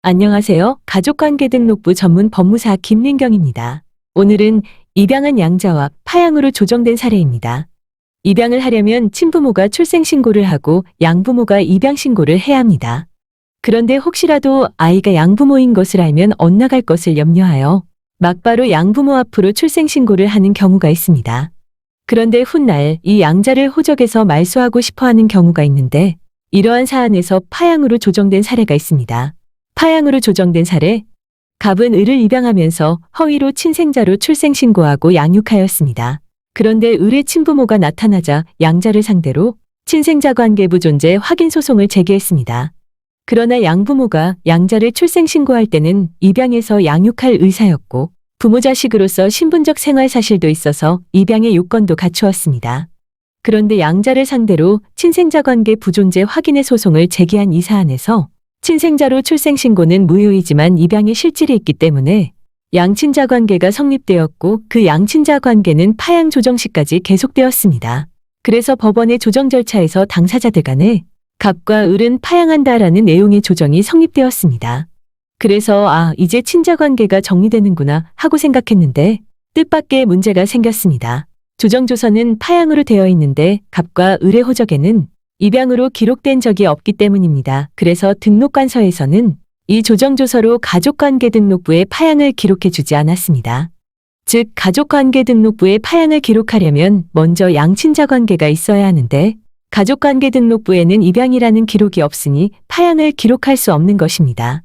안녕하세요. 가족관계등록부 전문 법무사 김민경입니다. 오늘은 입양한 양자와 파양으로 조정된 사례입니다. 입양을 하려면 친부모가 출생신고를 하고 양부모가 입양신고를 해야 합니다. 그런데 혹시라도 아이가 양부모인 것을 알면 엇나갈 것을 염려하여 막바로 양부모 앞으로 출생신고를 하는 경우가 있습니다. 그런데 훗날 이 양자를 호적에서 말소하고 싶어하는 경우가 있는데 이러한 사안에서 파양으로 조정된 사례가 있습니다. 파양으로 조정된 사례, 갑은 을을 입양하면서 허위로 친생자로 출생신고하고 양육하였습니다. 그런데 을의 친부모가 나타나자 양자를 상대로 친생자 관계부 존재 확인 소송을 제기했습니다. 그러나 양부모가 양자를 출생신고할 때는 입양해서 양육할 의사였고 부모 자식으로서 신분적 생활 사실도 있어서 입양의 요건도 갖추었습니다. 그런데 양자를 상대로 친생자 관계 부존재 확인의 소송을 제기한 이 사안에서 친생자로 출생신고는 무효이지만 입양의 실질이 있기 때문에 양친자 관계가 성립되었고 그 양친자 관계는 파양 조정 시까지 계속되었습니다. 그래서 법원의 조정 절차에서 당사자들 간에 갑과 을은 파양한다라는 내용의 조정이 성립되었습니다. 그래서 이제 친자 관계가 정리되는구나 하고 생각했는데 뜻밖의 문제가 생겼습니다. 조정조서는 파양으로 되어 있는데 갑과 을의 호적에는 입양으로 기록된 적이 없기 때문입니다. 그래서 등록관서에서는 이 조정조서로 가족관계등록부에 파양을 기록해주지 않았습니다. 즉 가족관계등록부에 파양을 기록하려면 먼저 양친자 관계가 있어야 하는데 가족관계등록부에는 입양이라는 기록이 없으니 파양을 기록할 수 없는 것입니다.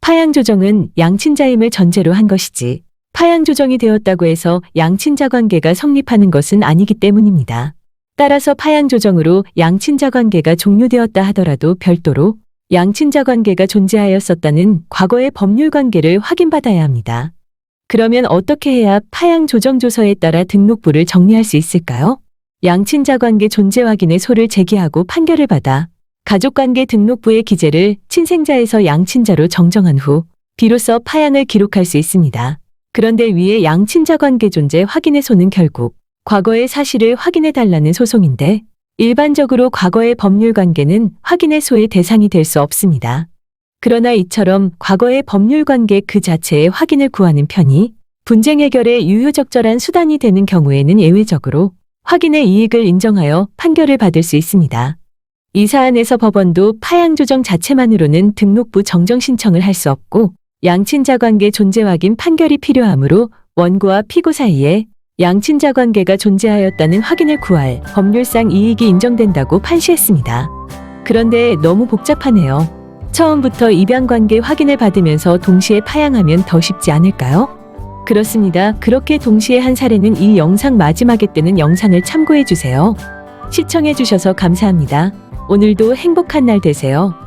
파양조정은 양친자임을 전제로 한 것이지 파양조정이 되었다고 해서 양친자 관계가 성립하는 것은 아니기 때문입니다. 따라서 파양조정으로 양친자 관계가 종료되었다 하더라도 별도로 양친자 관계가 존재하였었다는 과거의 법률 관계를 확인받아야 합니다. 그러면 어떻게 해야 파양조정조서에 따라 등록부를 정리할 수 있을까요? 양친자 관계 존재 확인의 소를 제기하고 판결을 받아 가족관계 등록부의 기재를 친생자에서 양친자로 정정한 후 비로소 파양을 기록할 수 있습니다. 그런데 위에 양친자 관계 존재 확인의 소는 결국 과거의 사실을 확인해달라는 소송인데 일반적으로 과거의 법률 관계는 확인의 소의 대상이 될 수 없습니다. 그러나 이처럼 과거의 법률 관계 그 자체의 확인을 구하는 편이 분쟁 해결에 유효적절한 수단이 되는 경우에는 예외적으로 확인의 이익을 인정하여 판결을 받을 수 있습니다. 이 사안에서 법원도 파양조정 자체만으로는 등록부 정정 신청을 할 수 없고 양친자 관계 존재 확인 판결이 필요하므로 원고와 피고 사이에 양친자 관계가 존재하였다는 확인을 구할 법률상 이익이 인정된다고 판시했습니다. 그런데 너무 복잡하네요. 처음부터 입양 관계 확인을 받으면서 동시에 파양하면 더 쉽지 않을까요? 그렇습니다. 그렇게 동시에 한 사례는 이 영상 마지막에 뜨는 영상을 참고해 주세요. 시청해 주셔서 감사합니다. 오늘도 행복한 날 되세요.